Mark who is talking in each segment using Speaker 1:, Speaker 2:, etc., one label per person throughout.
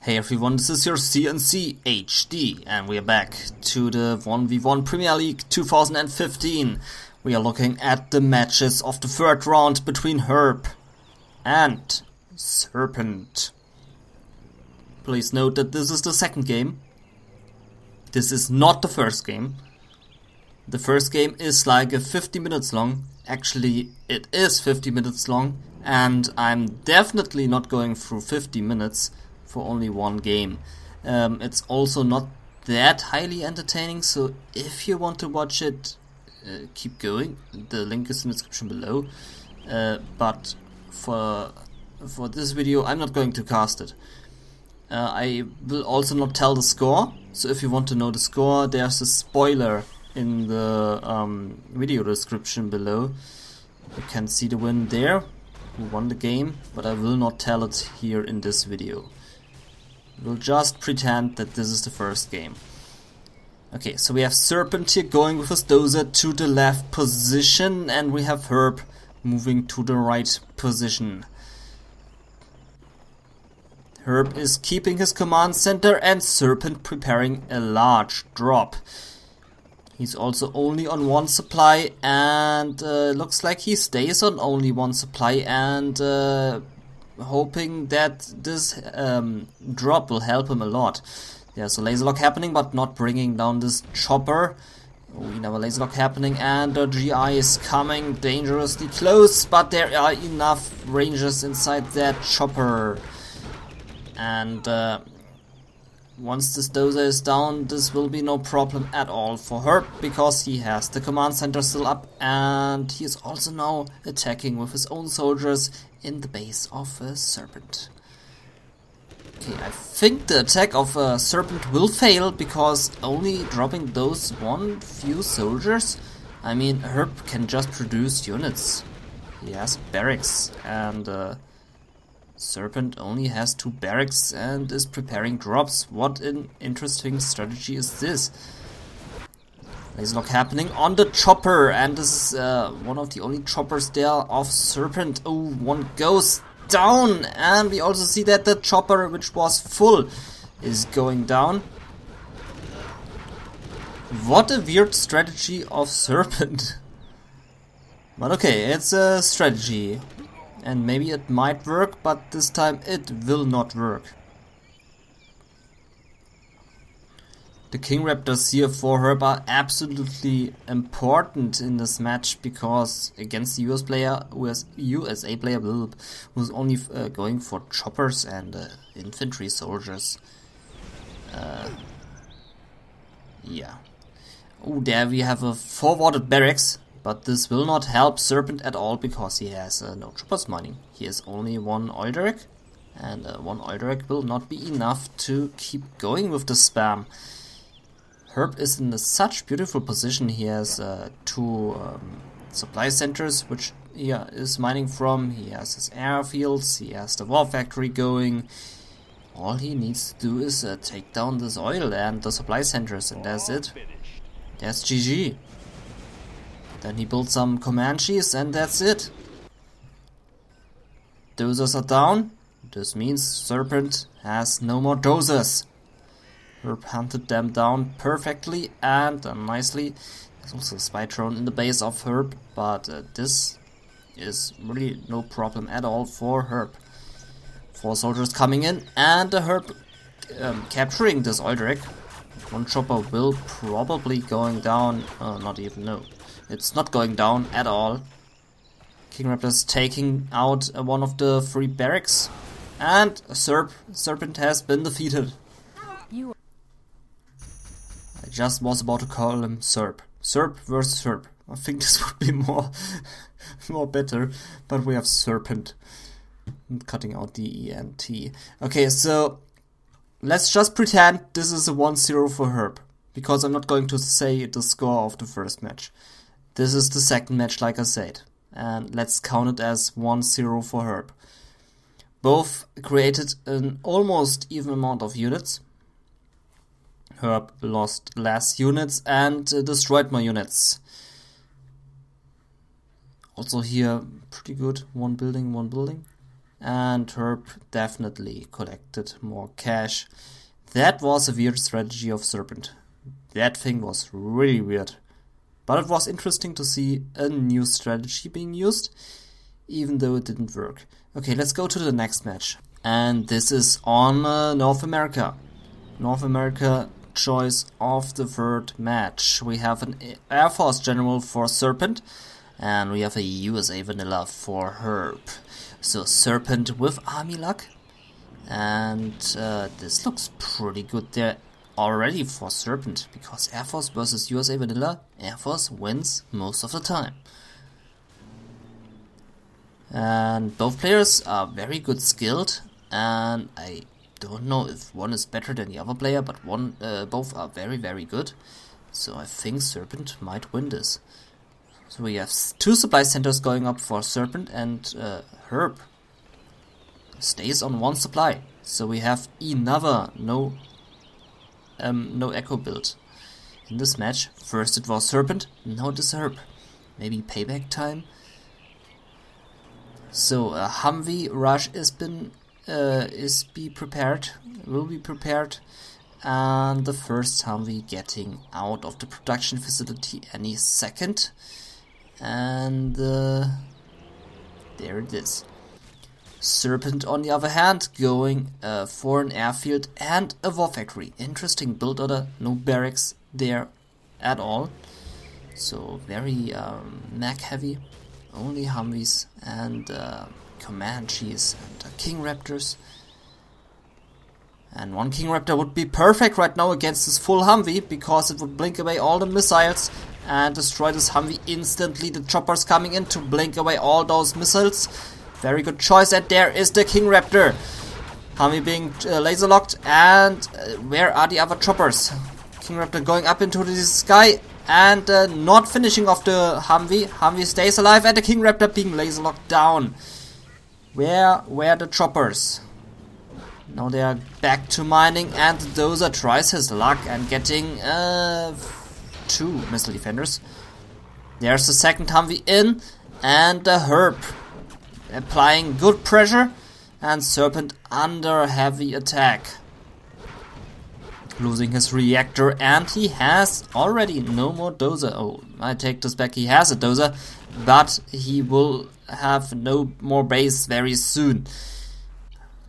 Speaker 1: Hey everyone, this is your cncHD and we are back to the 1v1 Premier League 2015. We are looking at the matches of the third round between HerB and Serpent. Please note that this is the second game. This is not the first game. The first game is like 50 minutes long. Actually, it is 50 minutes long, and I'm definitely not going through 50 minutes for only one game. It's also not that highly entertaining, so if you want to watch it, keep going. The link is in the description below. But for this video, I'm not going to cast it. I will also not tell the score, so if you want to know the score, there's a spoiler in the video description below. You can see the win there, who won the game, but I will not tell it here in this video. We'll just pretend that this is the first game. Okay, so we have Serpent here going with his dozer to the left position, and we have HerB moving to the right position. HerB is keeping his command center and Serpent preparing a large drop. He's also only on one supply, and looks like he stays on only one supply, and hoping that this drop will help him a lot. There's a laser lock happening, but not bringing down this chopper. We have a laser lock happening, and the GI is coming dangerously close, but there are enough rangers inside that chopper. And once this dozer is down, this will be no problem at all for HerB, because he has the command center still up, and he is also now attacking with his own soldiers in the base of Serpent. Okay, I think the attack of Serpent will fail, because only dropping those few soldiers, I mean, HerB can just produce units. He has barracks, and Serpent only has 2 barracks and is preparing drops. What an interesting strategy is this? Laser lock happening on the chopper, and this is one of the only choppers there of Serpent. Oh, one goes down, and we also see that the chopper, which was full, is going down. What a weird strategy of Serpent. But okay, it's a strategy. And maybe it might work, but this time it will not work. The King Raptors here for HerB are absolutely important in this match, because against the USA player who's only going for choppers and infantry soldiers. Yeah. Oh, there we have a forwarded barracks. But this will not help Serpent at all, because he has no choppers mining. He has only one oil derrick, and one oil derrick will not be enough to keep going with the spam. HerB is in such beautiful position. He has 2 supply centers, which he is mining from. He has his airfields, he has the war factory going. All he needs to do is take down this oil and the supply centers, and that's it. That's GG. Then he builds some Comanches, and that's it. Dozers are down. This means Serpent has no more dozers. HerB hunted them down perfectly and nicely. There's also a spy drone in the base of HerB, but this is really no problem at all for HerB. 4 soldiers coming in, and HerB capturing this oil derrick. One chopper will probably going down. Not even, no. It's not going down at all. King Raptors taking out one of the 3 barracks, and Serpent has been defeated. I just was about to call him Serp. Serp versus HerB. I think this would be more better, but we have Serpent. I'm cutting out the ENT. Okay, so let's just pretend this is a 1-0 for HerB, because I'm not going to say the score of the first match. This is the second match, like I said, and let's count it as 1-0 for HerB. Both created an almost even amount of units. HerB lost less units and destroyed more units. Also here, pretty good, one building. and HerB definitely collected more cash. That was a weird strategy of Serpent. That thing was really weird. But it was interesting to see a new strategy being used, even though it didn't work. Okay, let's go to the next match. And this is on North America. North America choice of the third match. We have an Air Force General for Serpent, and we have a USA Vanilla for HerB. So Serpent with Army Luck, and this looks pretty good there already for Serpent, because Air Force versus USA Vanilla, Air Force wins most of the time. And both players are very good skilled, and I don't know if one is better than the other player, but both are very good. So I think Serpent might win this. So we have 2 supply centers going up for Serpent, and HerB stays on 1 supply. So we have another no echo build in this match. First it was Serpent, now it is HerB. Maybe payback time. So a Humvee rush will be prepared, and the first Humvee getting out of the production facility any second, and there it is. Serpent on the other hand going for an airfield and a war factory. Interesting build order, no barracks there at all, so very mech heavy. Only Humvees and Comanches and King Raptors. And 1 King Raptor would be perfect right now against this full Humvee, because it would blink away all the missiles and destroy this Humvee instantly. The choppers coming in to blink away all those missiles. Very good choice, and there is the King Raptor. Humvee being laser locked, and where are the other choppers? King Raptor going up into the sky and not finishing off the Humvee. Humvee stays alive, and the King Raptor being laser locked down. Where were the choppers? Now they are back to mining, and the Dozer tries his luck and getting 2 missile defenders. There's the second Humvee in, and the HerB applying good pressure, and Serpent under heavy attack. Losing his reactor, and he has already no more Dozer. Oh, I take this back, he has a Dozer, but he will have no more base very soon.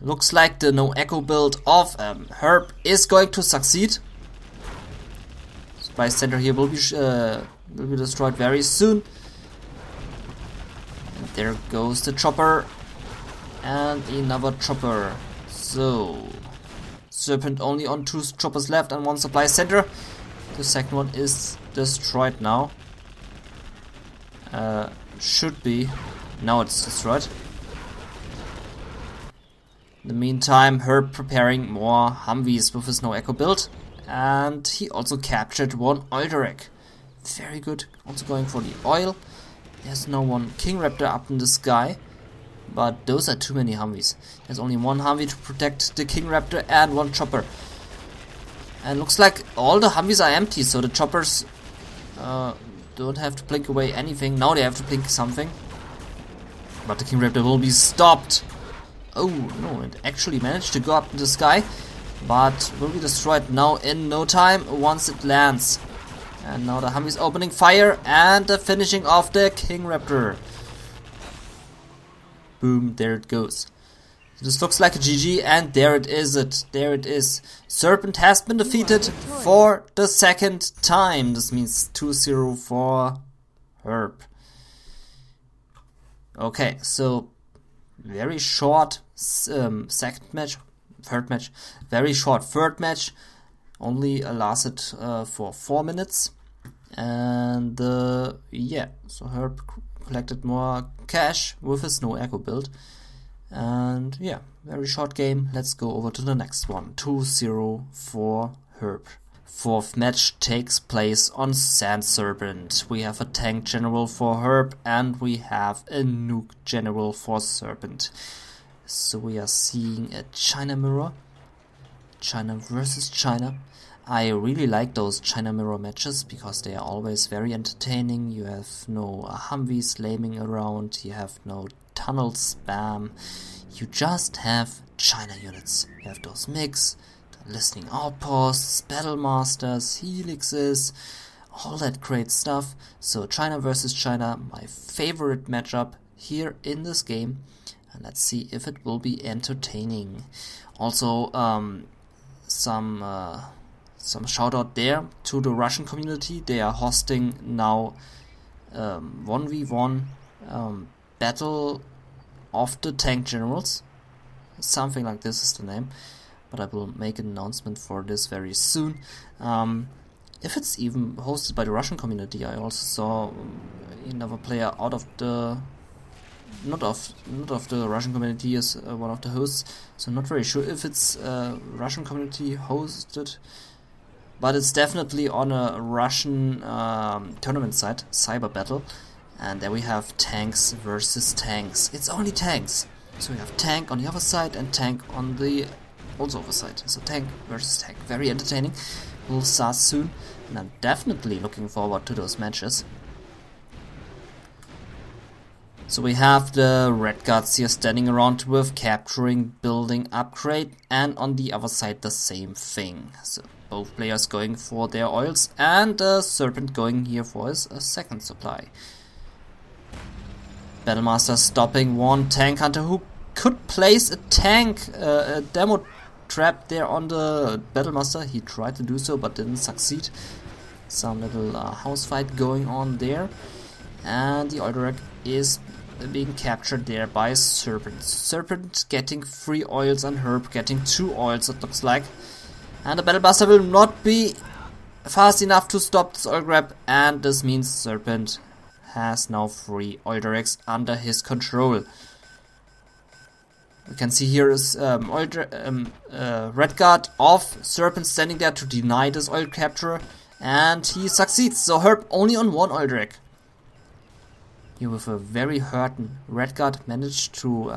Speaker 1: Looks like the no echo build of HerB is going to succeed. Supply center here will be destroyed very soon. And there goes the chopper, and another chopper. So Serpent only on 2 choppers left and 1 supply center. The second one is destroyed now. Should be. Now it's destroyed. In the meantime, HerB preparing more Humvees with his no echo build, and he also captured 1 oil derrick. Very good. Also going for the oil. There's no 1 King Raptor up in the sky, but those are too many Humvees. There's only 1 Humvee to protect the King Raptor and 1 chopper. And looks like all the Humvees are empty, so the choppers don't have to blink away anything. Now they have to blink something. But the King Raptor will be stopped. Oh no, it actually managed to go up in the sky, but will be destroyed now in no time once it lands. And now the Humvee is opening fire, and the finishing of the King Raptor. Boom, there it goes. This looks like a GG, and there it is. There it is. Serpent has been defeated for the 2nd time. This means 2-0 for HerB. Okay, so very short second match, third match. Very short third match. Only lasted for 4 minutes. And yeah, so HerB collected more cash with his no echo build. And yeah, very short game. Let's go over to the next one. 2-0 for HerB. 4th match takes place on Sand Serpent. We have a tank general for HerB, and we have a nuke general for Serpent. So we are seeing a China mirror. China versus China. I really like those China mirror matches because they are always very entertaining. You have no Humvees lambing around, you have no tunnel spam, you just have China units. You have those MiGs, the listening outposts, battle masters, helixes, all that great stuff. So China versus China, my favorite matchup here in this game, and let's see if it will be entertaining. Also, some shout out there to the Russian community. They are hosting now 1v1 battle of the tank generals. Something like this is the name, but I will make an announcement for this very soon. If it's even hosted by the Russian community, I also saw another player out of the not of the Russian community is one of the hosts, so not very sure if it's Russian community hosted, but it's definitely on a Russian tournament site, Cyber Battle, and there we have tanks versus tanks. It's only tanks, so we have tank on the other side and tank on the also other side. So tank versus tank, very entertaining. Will start soon, and I'm definitely looking forward to those matches. So we have the Red Guards here standing around with capturing, building, upgrade, and on the other side the same thing. So both players going for their oils, and Serpent going here for his second supply. Battlemaster stopping one tank hunter who could place a tank, a demo trap there on the Battlemaster. He tried to do so but didn't succeed. Some little house fight going on there, and the Oil is being captured there by Serpent. Serpent getting 3 oils and HerB getting 2 oils, it looks like. And the Battlebuster will not be fast enough to stop this oil grab, and this means Serpent has now 3 oil directs under his control. We can see here is Red Guard of Serpent standing there to deny this oil capture, and he succeeds. So HerB only on 1 oil direct. Here with a very hurting Red Guard managed to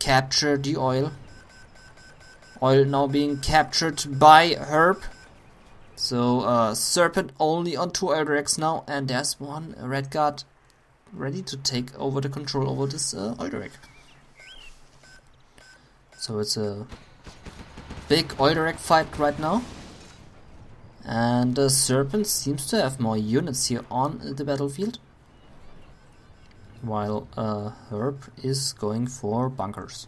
Speaker 1: capture the oil. Oil now being captured by HerB. So Serpent only on 2 oil directs now, and there's one Red Guard ready to take over the control over this oil direct. So it's a big oil direct fight right now. And Serpent seems to have more units here on the battlefield, while HerB is going for bunkers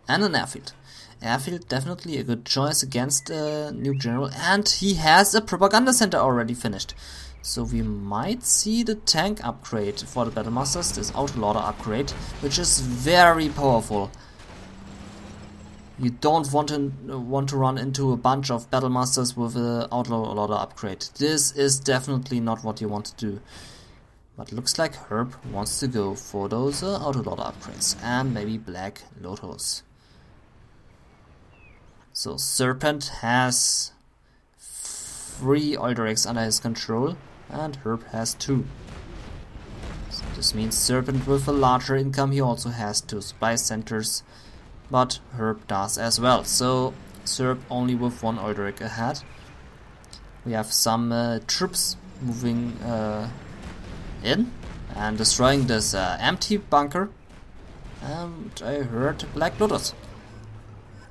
Speaker 1: and an airfield. Airfield definitely a good choice against New General, and he has a propaganda center already finished. So we might see the tank upgrade for the Battlemasters, this autoloader upgrade, which is very powerful. You don't want to run into a bunch of Battlemasters with an autoloader upgrade. This is definitely not what you want to do. But looks like HerB wants to go for those autoloader upgrades and maybe Black Lotus. So Serpent has 3 oil directs under his control and HerB has 2. So this means Serpent with a larger income, he also has 2 supply centers, but HerB does as well. So Serb only with 1 oil direct ahead. We have some troops moving in and destroying this empty bunker, and I heard Black Lotus.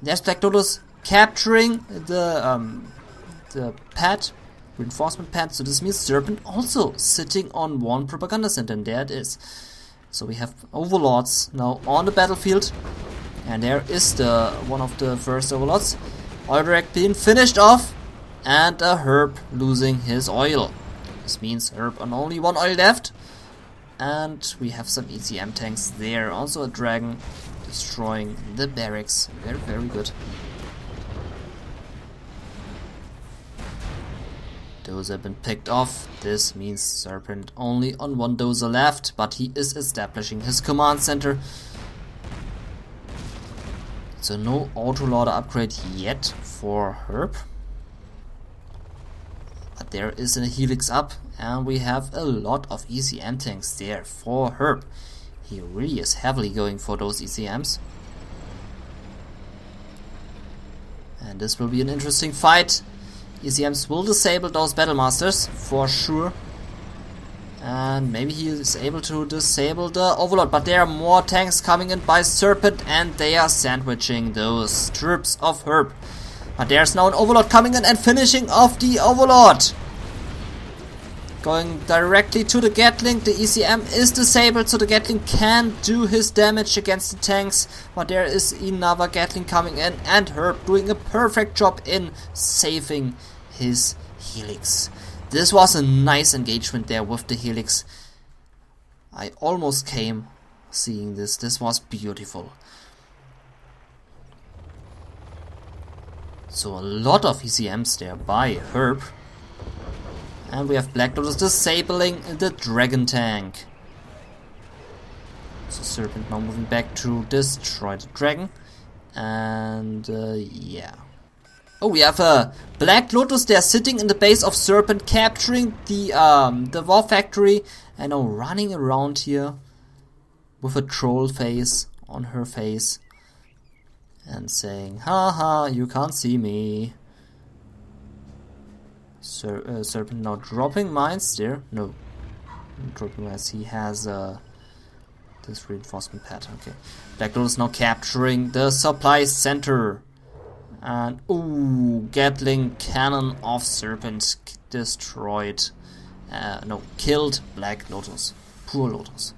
Speaker 1: There's Black Lotus capturing the pad, reinforcement pad, so this means Serpent also sitting on 1 propaganda center, and there it is. So we have overlords now on the battlefield, and there is one of the first overlords. Oil direct being finished off, and HerB losing his oil. This means HerB on only 1 oil left, and we have some ECM tanks there. Also a dragon destroying the barracks. Very, very good. Those have been picked off. This means Serpent only on 1 dozer left, but he is establishing his command center. So no autoloader upgrade yet for HerB. But there is a helix up, and we have a lot of ECM tanks there for HerB. He really is heavily going for those ECMs. And this will be an interesting fight. ECMs will disable those Battle Masters for sure. And maybe he is able to disable the Overlord. But there are more tanks coming in by Serpent, and they are sandwiching those troops of HerB. But there's now an Overlord coming in and finishing off the Overlord. Going directly to the Gatling. The ECM is disabled, so the Gatling can do his damage against the tanks. But there is another Gatling coming in, and HerB doing a perfect job in saving his Helix. This was a nice engagement there with the Helix. I almost came seeing this. This was beautiful. So a lot of ECMs there by HerB. And we have Black Lotus disabling the Dragon tank. So Serpent now moving back to destroy the Dragon. And yeah. Oh, we have a Black Lotus there sitting in the base of Serpent, capturing the War Factory, and now running around here with a troll face on her face and saying, haha, you can't see me. Serpent now dropping mines there. No, dropping mines. He has this reinforcement pad. Okay, Black Lotus now capturing the supply center. And ooh, Gatling cannon of Serpent destroyed. No, killed Black Lotus. Poor Lotus.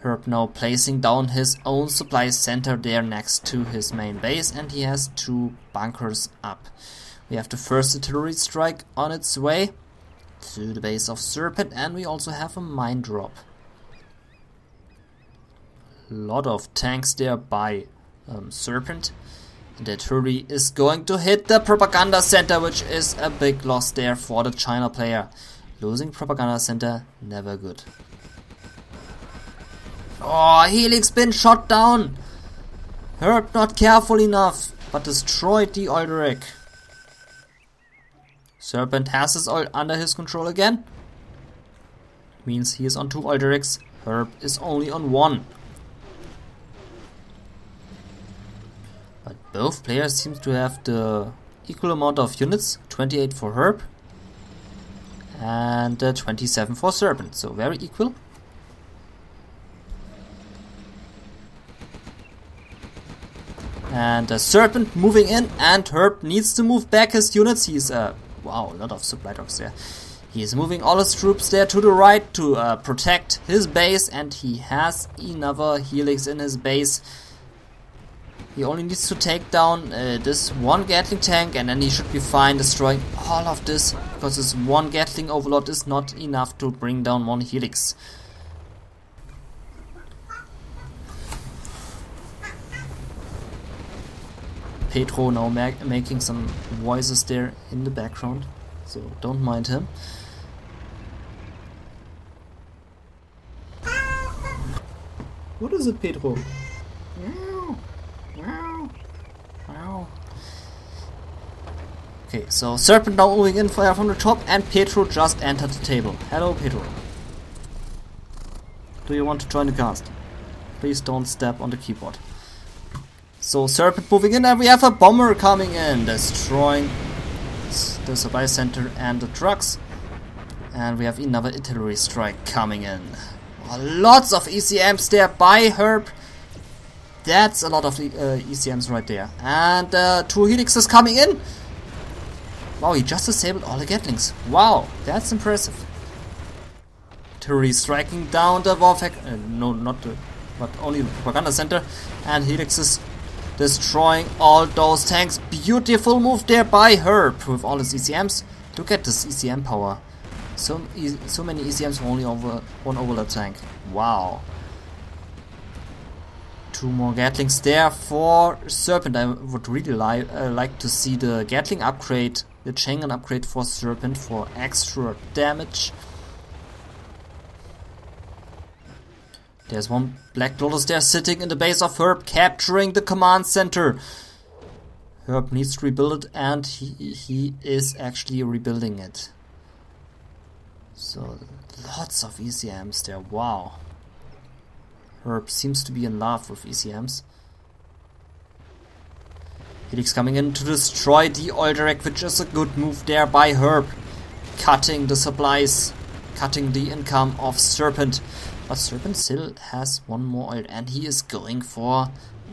Speaker 1: HerB now placing down his own supply center there next to his main base, and he has 2 bunkers up. We have the first artillery strike on its way to the base of Serpent, and we also have a mine drop. A lot of tanks there by Serpent. The HerB is going to hit the propaganda center, which is a big loss there for the China player. Losing propaganda center, never good. Oh, Helix been shot down. HerB not careful enough, but destroyed the Alderac. Serpent has his oil under his control again. Means he is on 2 Alderacs. HerB is only on 1. But both players seem to have the equal amount of units. 28 for HerB and 27 for Serpent. So very equal. And Serpent moving in, and HerB needs to move back his units. He's wow, a lot of supply docks there. He is moving all his troops there to the right to protect his base, and he has another Helix in his base. He only needs to take down this 1 Gatling tank, and then he should be fine destroying all of this, because this 1 Gatling Overlord is not enough to bring down 1 Helix. Pedro now making some voices there in the background, so don't mind him. What is it, Pedro? Okay, so Serpent now moving in fire from the top, and Pedro just entered the table. Hello, Pedro. Do you want to join the cast? Please don't step on the keyboard. So Serpent moving in, and we have a bomber coming in, destroying the supply center and the trucks. And we have another artillery strike coming in. Oh, lots of ECMs there by HerB. That's a lot of ECMs right there. And 2 Helixes coming in. Wow, he just disabled all the Gatlings. Wow, that's impressive. Artillery striking down the war factory. No, not the, but only the propaganda center. And Helixes destroying all those tanks. Beautiful move there by HerB with all his ECMs. Look at this ECM power. So many ECMs for only over 1 Overlord tank. Wow. 2 more Gatlings there for Serpent. I would really like to see the Gatling upgrade, the Schengen upgrade for Serpent for extra damage. There's 1 Black Lotus there sitting in the base of HerB, capturing the command center. HerB needs to rebuild it, and he is actually rebuilding it. So lots of ECMs there. Wow. HerB seems to be in love with ECMs. Helix coming in to destroy the oil direct, which is a good move there by HerB. Cutting the supplies, cutting the income of Serpent. But Serpent still has one more oil, and he is going for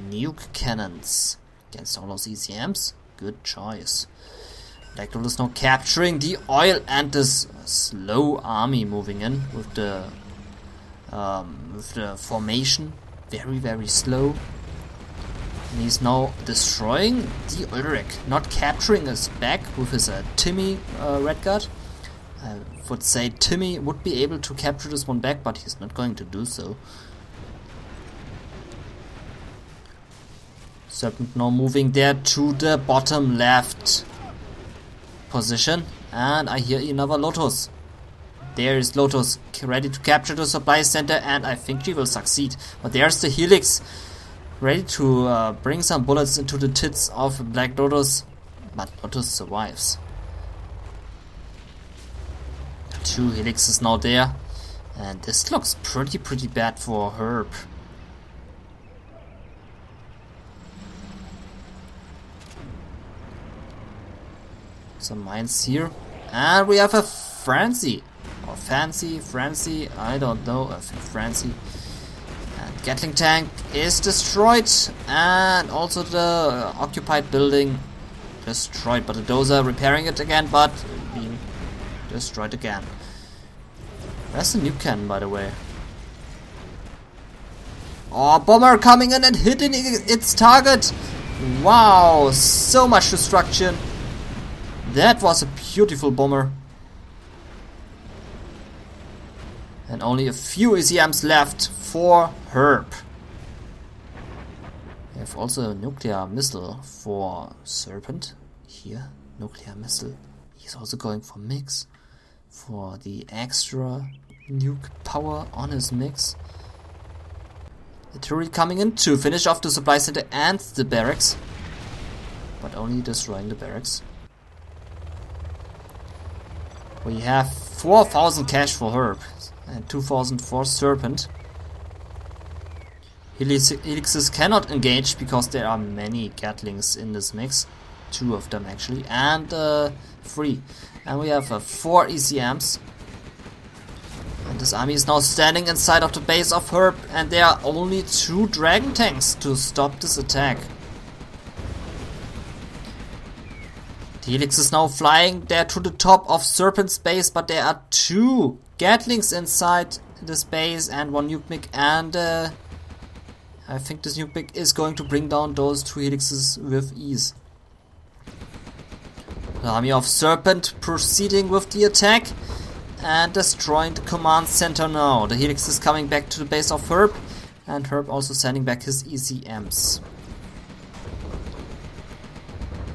Speaker 1: nuke cannons against all those ECMs. Good choice. Blackload is now capturing the oil, and this slow army moving in with the formation. Very, very slow. And he's now destroying the oil direct, not capturing us back with his Timmy Red Guard. I would say Timmy would be able to capture this one back, but he's not going to do so. Serpent now moving there to the bottom left position, and I hear another Lotus. There is Lotus ready to capture the supply center, and I think she will succeed. But there's the Helix ready to bring some bullets into the tits of Black Lotus, but Lotus survives. 2 Helixes now there, and this looks pretty bad for HerB. Some mines here, and we have a Francie, or Francie, I don't know, I think Francie. And Gatling tank is destroyed, and also the occupied building destroyed, but the dozer repairing it again, but being destroyed again. Where's the nuke cannon, by the way? Oh, bomber coming in and hitting its target! Wow, so much destruction! That was a beautiful bomber. And only a few ECMs left for HerB. We have also a nuclear missile for Serpent. Here, nuclear missile. He's also going for mix, for the extra nuke power on his mix. The turret coming in to finish off the supply center and the barracks, but only destroying the barracks. We have 4,000 cash for HerB and 2,000 for Serpent. Helixes cannot engage because there are many Gatlings in this mix. 2 of them actually, and 3. And we have 4 ECMs. And this army is now standing inside of the base of HerB, and there are only 2 Dragon tanks to stop this attack. The Helix is now flying there to the top of Serpent's base, but there are 2 Gatlings inside this base and 1 nuke mic, and I think this nuke mic is going to bring down those 2 Helixes with ease. The army of Serpent proceeding with the attack and destroying the command center now. The Helix is coming back to the base of HerB, and HerB also sending back his ECMs.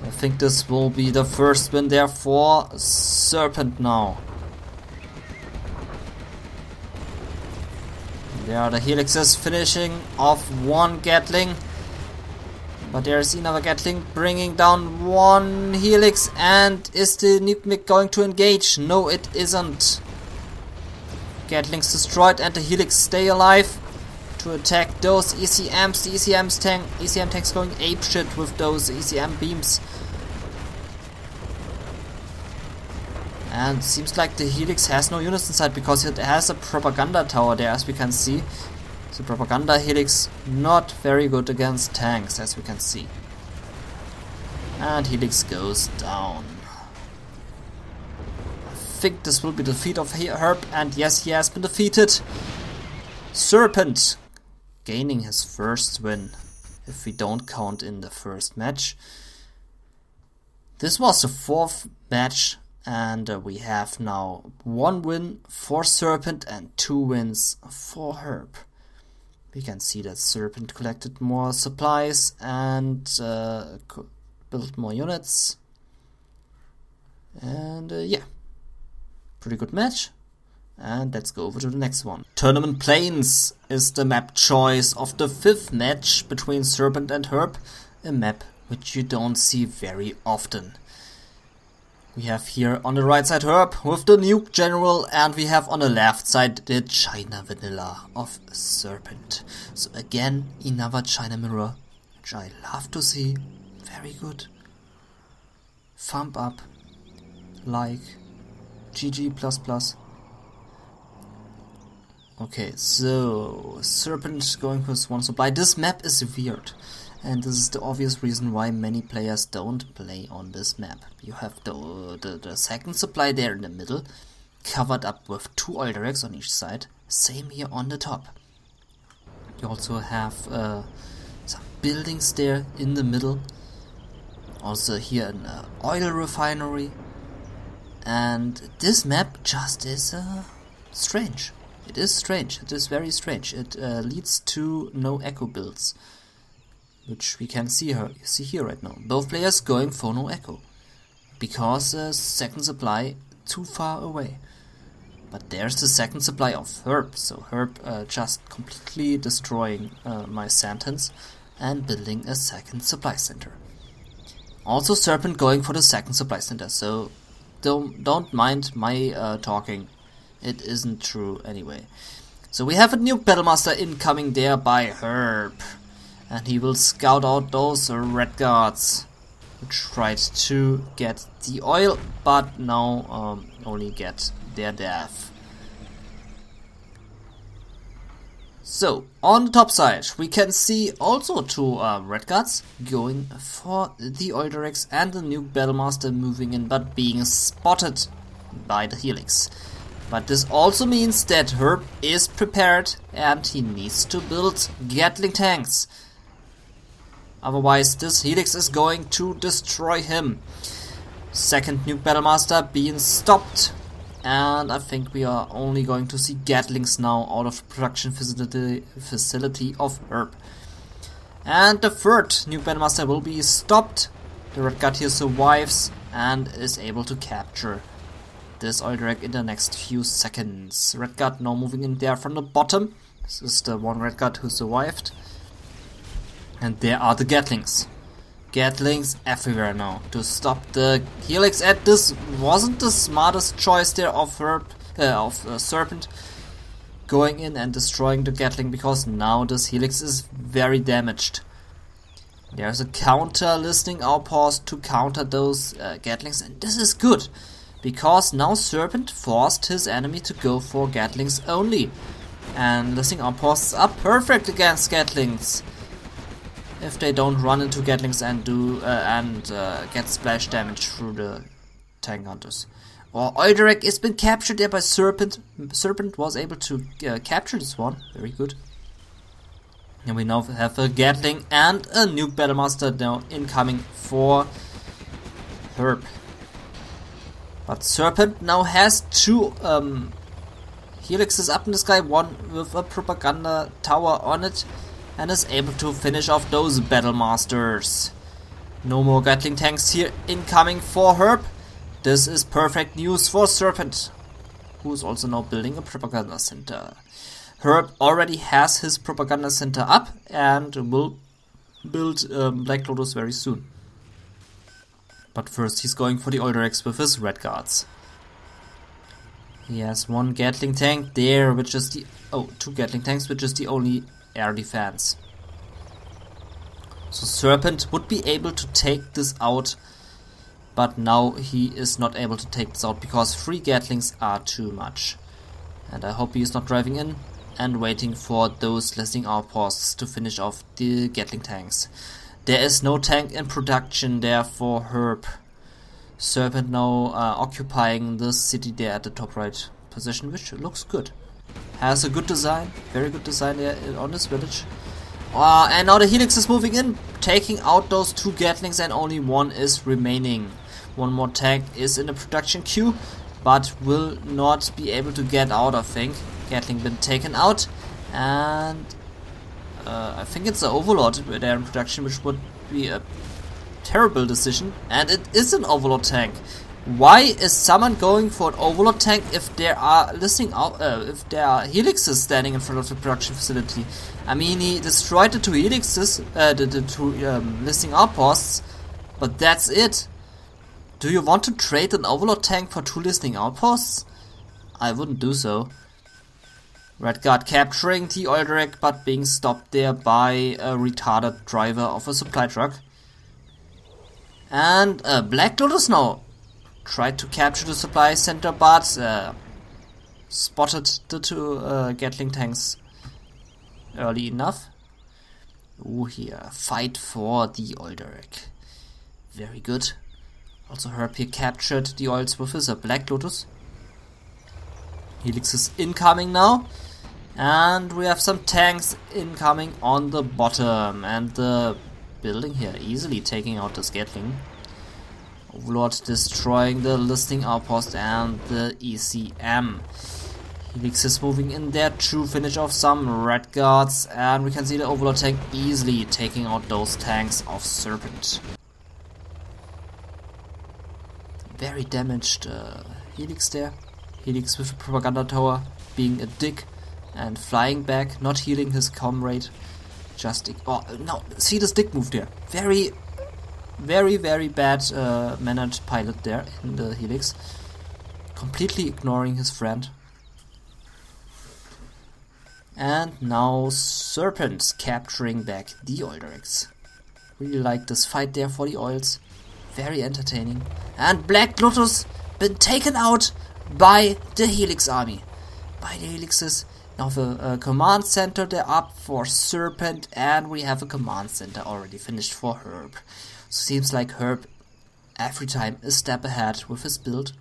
Speaker 1: I think this will be the first win there for Serpent now. There are the Helixes finishing off 1 Gatling. But there's another Gatling bringing down 1 Helix, and is the nuke mic going to engage? No, it isn't. Gatlings destroyed, and the Helix stay alive to attack those ECMs. The ECM tanks going apeshit with those ECM beams. And seems like the Helix has no units inside because it has a propaganda tower there, as we can see. The propaganda Helix not very good against tanks, as we can see. And Helix goes down. I think this will be the defeat of HerB, and yes, he has been defeated. Serpent gaining his first win, if we don't count in the first match. This was the 4th match, and we have now 1 win for Serpent and 2 wins for HerB. We can see that Serpent collected more supplies and built more units. And yeah, pretty good match. And let's go over to the next one. Tournament Plains is the map choice of the 5th match between Serpent and HerB. A map which you don't see very often. We have here on the right side HerB with the Nuke General, and we have on the left side the China Vanilla of Serpent. So again, another China mirror, which I love to see. Very good. Thumb up. Like. GG++. Okay, so Serpent going for his one supply. This map is weird, and this is the obvious reason why many players don't play on this map. You have the second supply there in the middle, covered up with 2 oil derricks on each side. Same here on the top. You also have some buildings there in the middle. Also here an oil refinery. And this map just is strange. It is strange. It is very strange. It leads to no echo builds, which we can see here right now. Both players going for no echo because second supply too far away. But there's the second supply of HerB. So HerB just completely destroying my sentence and building a second supply center. Also Serpent going for the second supply center. So don't mind my talking. It isn't true anyway. So we have a new Battlemaster incoming there by HerB. And he will scout out those red guards who tried to get the oil, but now only get their death. So, on the top side, we can see also 2 red guards going for the oil derricks and the new Battlemaster moving in, but being spotted by the Helix. But this also means that HerB is prepared and he needs to build Gatling tanks. Otherwise this Helix is going to destroy him. Second nuke Battlemaster being stopped. And I think we are only going to see Gatlings now out of the production facility of HerB. And the third nuke Battlemaster will be stopped. The red guard here survives and is able to capture this oil derrick in the next few seconds. Red guard now moving in there from the bottom. This is the one red guard who survived. And there are the Gatlings. Gatlings everywhere now to stop the Helix. And this wasn't the smartest choice there of Serpent going in and destroying the Gatling, because now this Helix is very damaged. There's a counter listening outpost to counter those Gatlings, and this is good. Because now Serpent forced his enemy to go for Gatlings only. And listening outposts are perfect against Gatlings. If they don't run into Gatlings and get splash damage through the tank hunters. Or oil derrick has been captured there by Serpent. Serpent was able to capture this one. Very good. And we now have a Gatling and a nuke Battlemaster now incoming for HerB. But Serpent now has 2 Helixes up in the sky, one with a propaganda tower on it, and is able to finish off those Battlemasters. No more Gatling tanks here incoming for HerB. This is perfect news for Serpent, who is also now building a propaganda center. HerB already has his propaganda center up and will build Black Lotus very soon. But first he's going for the oil derricks with his red guards. He has 1 Gatling tank there, which is the... oh, 2 Gatling tanks, which is the only air defense. So Serpent would be able to take this out, but now he is not able to take this out because 3 Gatlings are too much. And I hope he is not driving in and waiting for those listening outposts to finish off the Gatling tanks. There is no tank in production there for HerB. Serpent now occupying this city there at the top right position, which looks good. Has a good design, very good design there on this village. And now the Helix is moving in, taking out those 2 Gatlings, and only 1 is remaining. 1 more tank is in the production queue, but will not be able to get out, I think. Gatling been taken out, and I think it's an Overlord there in production, which would be a terrible decision. And it is an Overlord tank. Why is someone going for an Overlord tank if there are if there are Helixes standing in front of the production facility? I mean, he destroyed the 2 Helixes, the 2 listening outposts, but that's it. Do you want to trade an Overlord tank for 2 listening outposts? I wouldn't do so. Red Guard capturing the oil derrick, but being stopped there by a retarded driver of a supply truck. And Black Lotus now tried to capture the supply center, but spotted the two Gatling tanks early enough. Oh, here, fight for the Oilderic. Very good. Also HerB here captured the oils with his Black Lotus. Helix is incoming now. And we have some tanks incoming on the bottom. And the building here easily taking out this Gatling. Overlord destroying the listening outpost and the ECM. Helix is moving in there to finish off some red guards. And we can see the Overlord tank easily taking out those tanks of Serpent. Very damaged Helix there. Helix with a propaganda tower being a dick and flying back, not healing his comrade. Just oh no, see the stick move there. Very bad mannered pilot there in the Helix. Completely ignoring his friend. And now Serpent capturing back the Oilderics. Really like this fight there for the oils. Very entertaining. And Black Lotus been taken out by the Helix army. By the Helixes. Now the command center they're up for Serpent, and we have a command center already finished for HerB. So seems like HerB every time a step ahead with his build.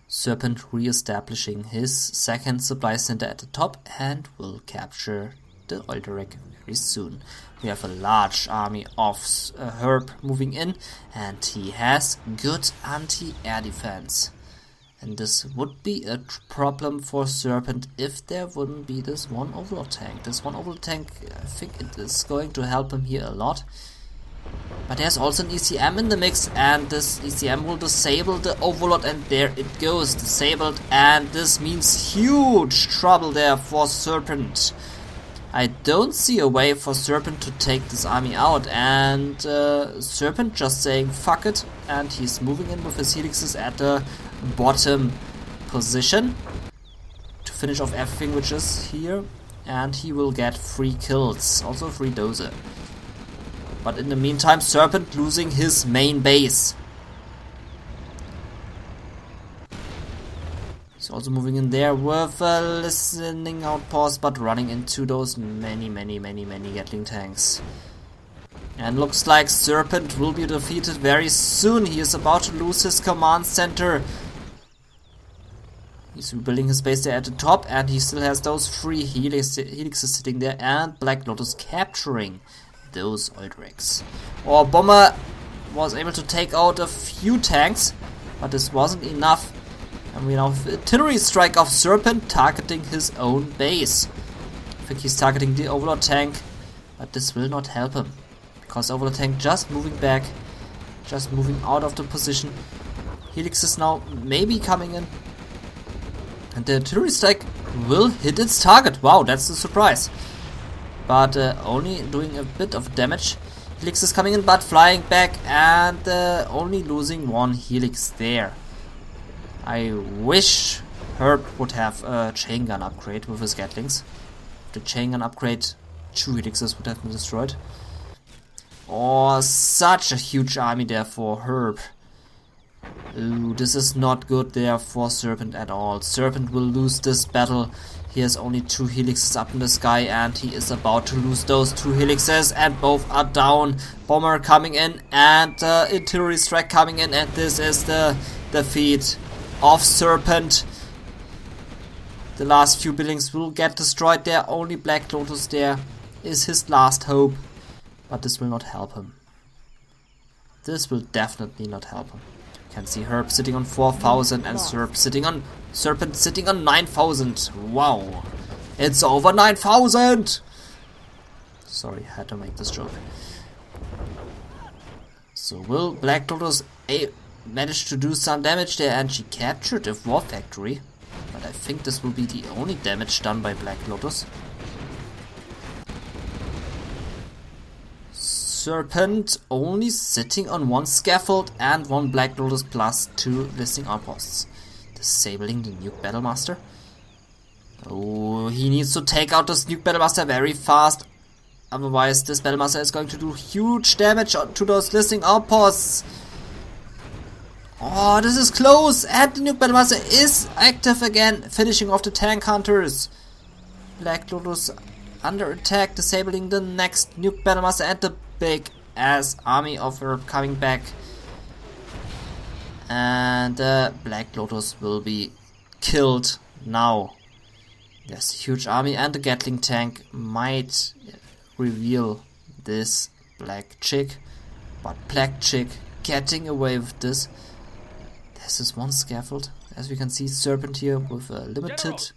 Speaker 1: Serpent re-establishing his second supply center at the top and will capture the Oilderic very soon. We have a large army of HerB moving in, and he has good anti-air defense. And this would be a problem for Serpent if there wouldn't be this one Overlord tank. This one Overlord tank, I think it is going to help him here a lot. But there's also an ECM in the mix, and this ECM will disable the Overlord, and there it goes, disabled, and this means huge trouble there for Serpent. I don't see a way for Serpent to take this army out, and Serpent just saying fuck it, and he's moving in with his Helixes at the bottom position to finish off everything which is here, and he will get 3 kills, also 3 dozer. But in the meantime, Serpent losing his main base. He's also moving in there with a listening outpost, but running into those many Gatling tanks. And looks like Serpent will be defeated very soon. He is about to lose his command center. He's rebuilding his base there at the top, and he still has those 3 helixes sitting there, and Black Lotus capturing those Oilderics. Our bomber was able to take out a few tanks, but this wasn't enough. And we now have an artillery strike of Serpent targeting his own base. I think he's targeting the Overlord tank, but this will not help him. Because Overlord tank just moving back, just moving out of the position. Helix is now maybe coming in. And the artillery strike will hit its target. Wow, that's a surprise. But only doing a bit of damage. Helix is coming in, but flying back, and only losing 1 Helix there. I wish HerB would have a chain gun upgrade with his Gatlings. The chain gun upgrade, 2 Helixes would have been destroyed. Oh, such a huge army there for HerB. Ooh, this is not good there for Serpent at all. Serpent will lose this battle. He has only 2 helixes up in the sky, and he is about to lose those 2 helixes, and both are down. Bomber coming in, and artillery strike coming in, and this is the defeat of Serpent. The last few buildings will get destroyed there. Only Black Lotus there is his last hope, but this will not help him. This will definitely not help him. You can see HerB sitting on 4,000 and Serpent sitting on 9,000. Wow, it's over 9,000. Sorry, I had to make this joke. So will Black Lotus manage to do some damage there, and she captured a war factory. But I think this will be the only damage done by Black Lotus. Serpent only sitting on 1 scaffold and 1 Black Lotus plus 2 listing outposts. Disabling the Nuke Battlemaster. Oh, he needs to take out this Nuke Battlemaster very fast. Otherwise, this Battlemaster is going to do huge damage to those listening outposts. Oh, this is close! And the Nuke Battlemaster is active again, finishing off the tank hunters. Black Lotus under attack, disabling the next Nuke Battlemaster, and the big ass army of HerB coming back. And Black Lotus will be killed now. There's a huge army, and the Gatling tank might reveal this Black Chick. But Black Chick getting away with this. There's this one scaffold, as we can see, Serpent here with a limited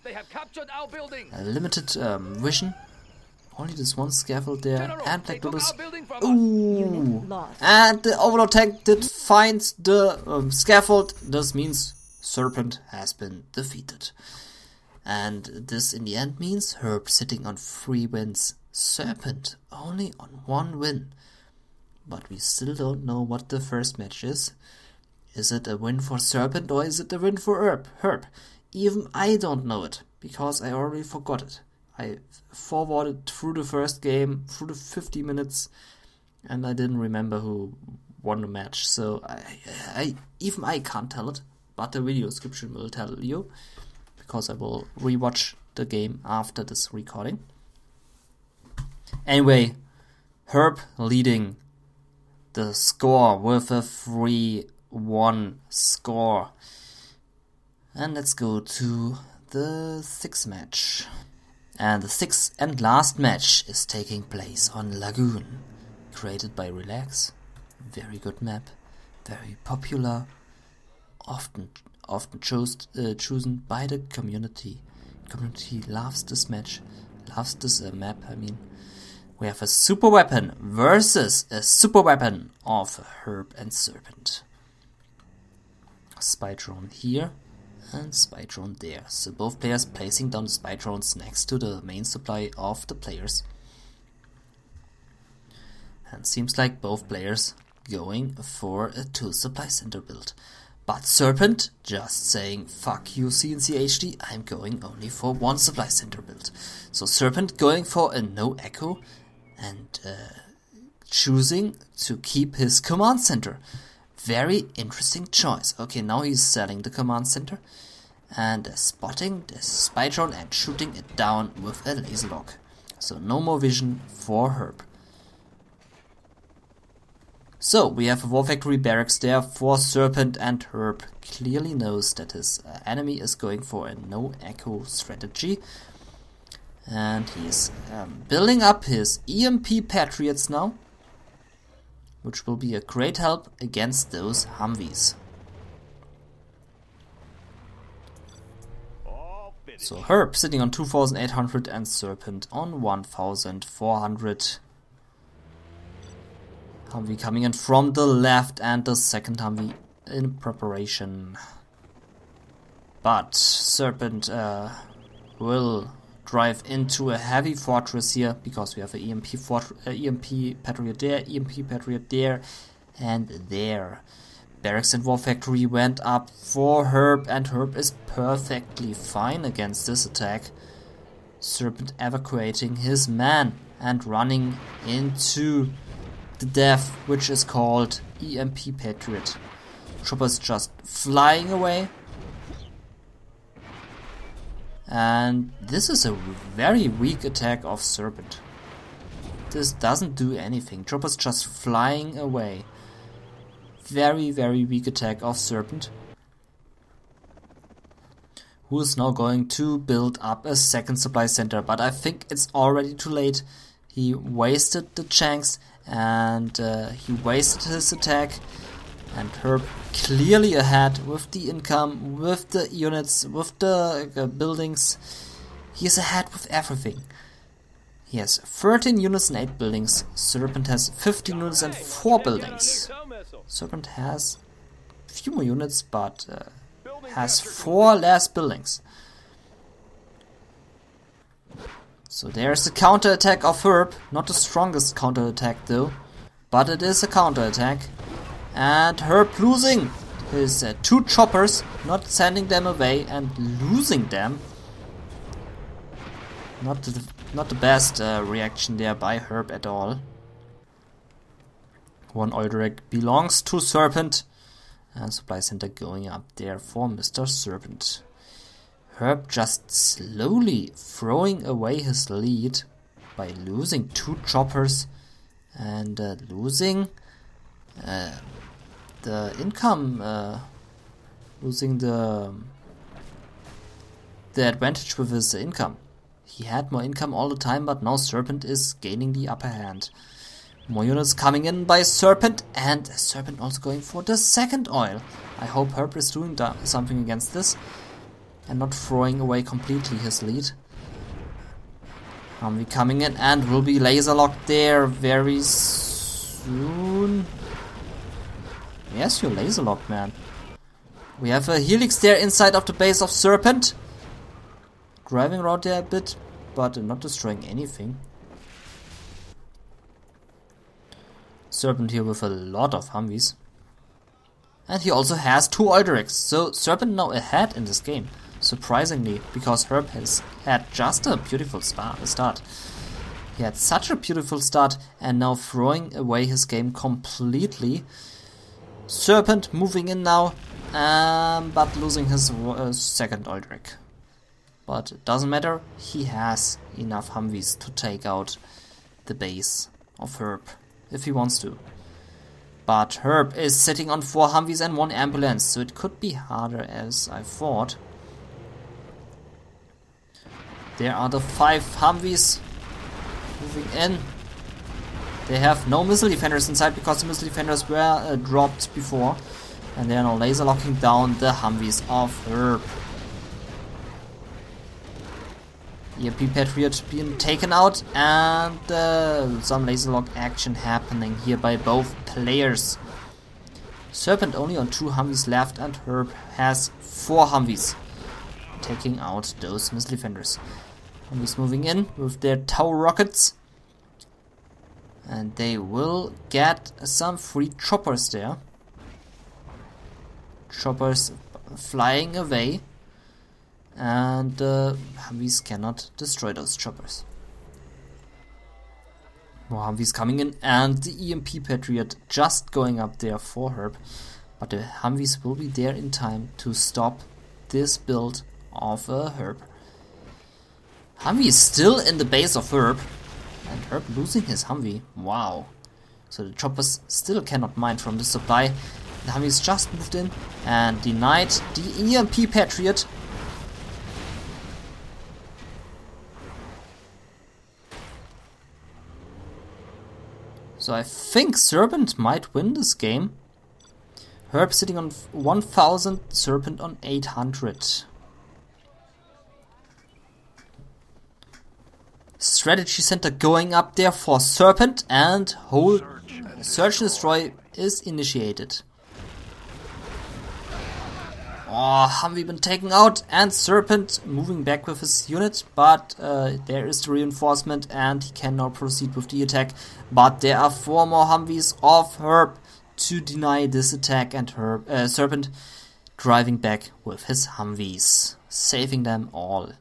Speaker 1: vision. Only this one scaffold there, General, and Black Lotus. Ooh! And the Overlord tank did find the scaffold. This means Serpent has been defeated. And this in the end means HerB sitting on 3 wins. Serpent only on 1 win. But we still don't know what the first match is. Is it a win for Serpent or is it a win for HerB? Even I don't know it, because I already forgot it. I forwarded through the first game, through the 50 minutes, and I didn't remember who won the match. So even I can't tell it, but the video description will tell you, because I will rewatch the game after this recording. Anyway, HerB leading the score with a 3-1 score. And let's go to the 6th match. And the 6th and last match is taking place on Lagoon, created by Relax. Very good map, very popular, often chosen by the community. Community loves this match, loves this map. I mean, we have a super weapon versus a super weapon of HerB and Serpent. Spy drone here and spy drone there. So both players placing down the spy drones next to the main supply of the players. And seems like both players going for a 2 supply center build. But Serpent just saying, fuck you cncHD, I'm going only for 1 supply center build. So Serpent going for a no echo and choosing to keep his command center. Very interesting choice. Okay, now he's selling the command center and spotting the spy drone and shooting it down with a laser lock. So no more vision for HerB. So we have a War Factory barracks there for Serpent, and HerB clearly knows that his enemy is going for a no echo strategy. And he's building up his EMP Patriots now, which will be a great help against those Humvees. So HerB sitting on 2,800 and Serpent on 1,400. Humvee coming in from the left and the second Humvee in preparation. But Serpent will drive into a heavy fortress here, because we have an EMP Patriot there, EMP Patriot there, and there. Barracks and War Factory went up for HerB, and HerB is perfectly fine against this attack. Serpent evacuating his man and running into the death, which is called EMP Patriot. Choppers just flying away. And this is a very weak attack of Serpent. This doesn't do anything. Choppers just flying away. Very, very weak attack of Serpent, who is now going to build up a second supply center. But I think it's already too late. He wasted the chance and he wasted his attack. And HerB clearly ahead with the income, with the units, with the buildings. He is ahead with everything. He has 13 units and 8 buildings. Serpent has 15 units and 4 buildings. Serpent has few more units, but has 4 less buildings. So there's the counterattack of HerB. Not the strongest counterattack though, but it is a counterattack. And HerB losing his 2 choppers, not sending them away and losing them. Not Not the best reaction there by HerB at all. One oil direct belongs to Serpent. And supply center going up there for Mr. Serpent. HerB just slowly throwing away his lead by losing 2 choppers and losing the income, losing the advantage with his income. He had more income all the time, but now Serpent is gaining the upper hand. More units coming in by Serpent, and Serpent also going for the second oil. I hope HerB is doing something against this and not throwing away completely his lead. Humvee coming in and will be laser locked there very soon. Yes, you're laser locked, man. We have a Helix there inside of the base of Serpent. Driving around there a bit, but not destroying anything. Serpent here with a lot of Humvees. And he also has 2 oil directs, so Serpent now ahead in this game. Surprisingly, because HerB has had just a beautiful start. He had such a beautiful start and now throwing away his game completely. Serpent moving in now, but losing his second oil direct. But it doesn't matter, he has enough Humvees to take out the base of HerB if he wants to. But HerB is sitting on 4 Humvees and 1 ambulance, so it could be harder as I thought. There are the 5 Humvees moving in. They have no missile defenders inside because the missile defenders were dropped before. And they are now laser locking down the Humvees of HerB. EMP Patriot being taken out, and some laser lock action happening here by both players. Serpent only on 2 Humvees left, and HerB has 4 Humvees, taking out those missile defenders. Humvees moving in with their tow rockets, and they will get some free choppers there. Choppers flying away. And Humvees cannot destroy those choppers. More Humvees coming in, and the EMP Patriot just going up there for HerB. But the Humvees will be there in time to stop this build of HerB. Humvee is still in the base of HerB, and HerB losing his Humvee. Wow. So the choppers still cannot mine from the supply. The Humvees just moved in and denied the EMP Patriot. So I think Serpent might win this game. HerB sitting on 1000, Serpent on 800. Strategy center going up there for Serpent, and whole search and destroy is initiated. Oh, Humvee been taken out, and Serpent moving back with his unit, but there is the reinforcement and he can now proceed with the attack. But there are 4 more Humvees of HerB to deny this attack, and Serpent driving back with his Humvees, saving them all.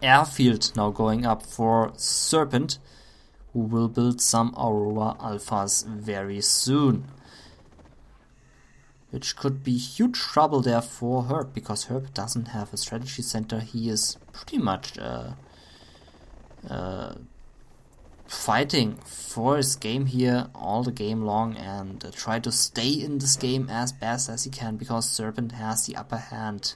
Speaker 1: Airfield now going up for Serpent, who will build some Aurora Alphas very soon. Which could be huge trouble there for HerB, because HerB doesn't have a strategy center. He is pretty much fighting for his game here all the game long, and try to stay in this game as best as he can, because Serpent has the upper hand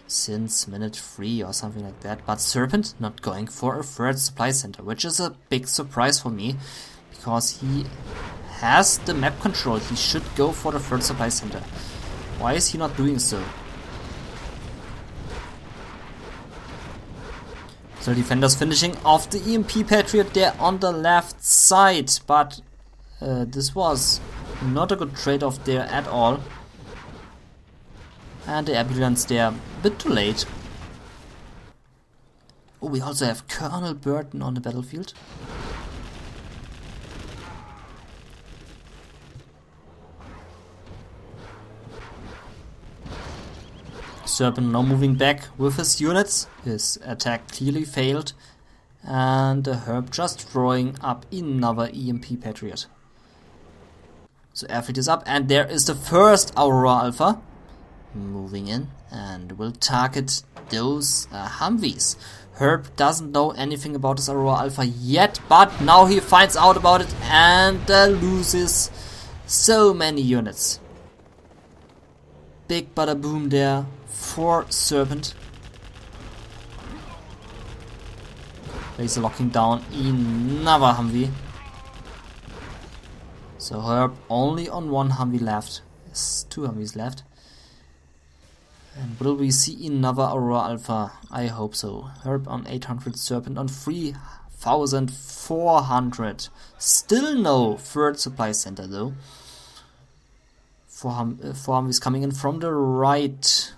Speaker 1: since minute 3 or something like that. But Serpent not going for a 3rd supply center, which is a big surprise for me, because he has the map control. He should go for the 3rd supply center. Why is he not doing so? So defenders finishing off the EMP Patriot there on the left side, but this was not a good trade-off there at all. And the ambulance there a bit too late. Oh, we also have Colonel Burton on the battlefield. Serpent now moving back with his units. His attack clearly failed. And HerB just drawing up another EMP Patriot. So airfleet is up, and there is the first Aurora Alpha moving in and will target those Humvees. HerB doesn't know anything about this Aurora Alpha yet, but now he finds out about it and loses so many units. Big bada boom there for Serpent. He's locking down another Humvee. So HerB only on one Humvee left. There's two Humvees left. And will we see another Aurora Alpha? I hope so. HerB on 800, Serpent on 3,400. Still no third supply center though. Four Humvees coming in from the right.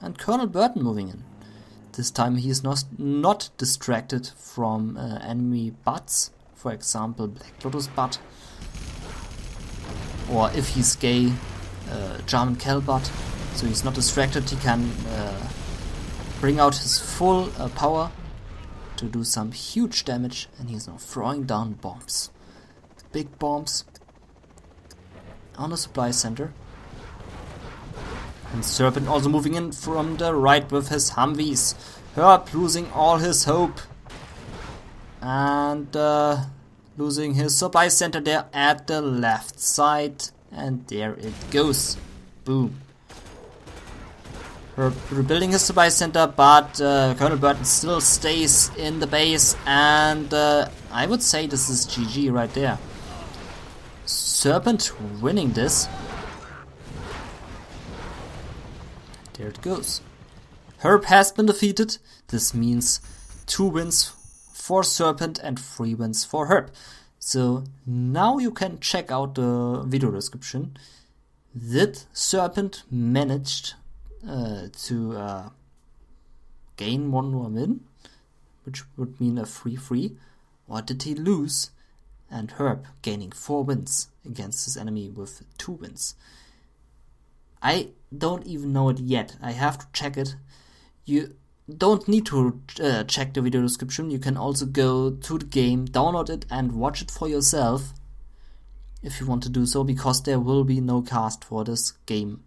Speaker 1: And Colonel Burton moving in. This time he is not distracted from enemy butts. For example, Black Lotus butt. Or if he's gay, German Kell butt. So he's not distracted, he can bring out his full power to do some huge damage, and he's now throwing down bombs. Big bombs on the supply center. And Serpent also moving in from the right with his Humvees. HerB losing all his hope. And losing his supply center there at the left side. And there it goes. Boom. HerB rebuilding his supply center, but Colonel Burton still stays in the base, and I would say this is GG right there. Serpent winning this. There it goes. HerB has been defeated. This means 2 wins for Serpent and 3 wins for HerB. So now you can check out the video description. Did Serpent managed to gain 1 more win, which would mean a 3-3, or did he lose and HerB gaining 4 wins against his enemy with 2 wins? I don't even know it yet. I have to check it. You don't need to check the video description. You can also go to the game, download it and watch it for yourself if you want to do so, because there will be no cast for this game.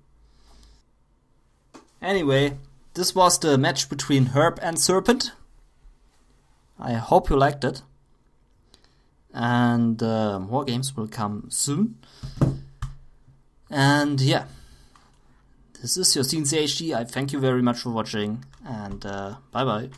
Speaker 1: Anyway, this was the match between HerB and Serpent. I hope you liked it. And more games will come soon. And yeah, this is your cncHD. I thank you very much for watching, and bye bye.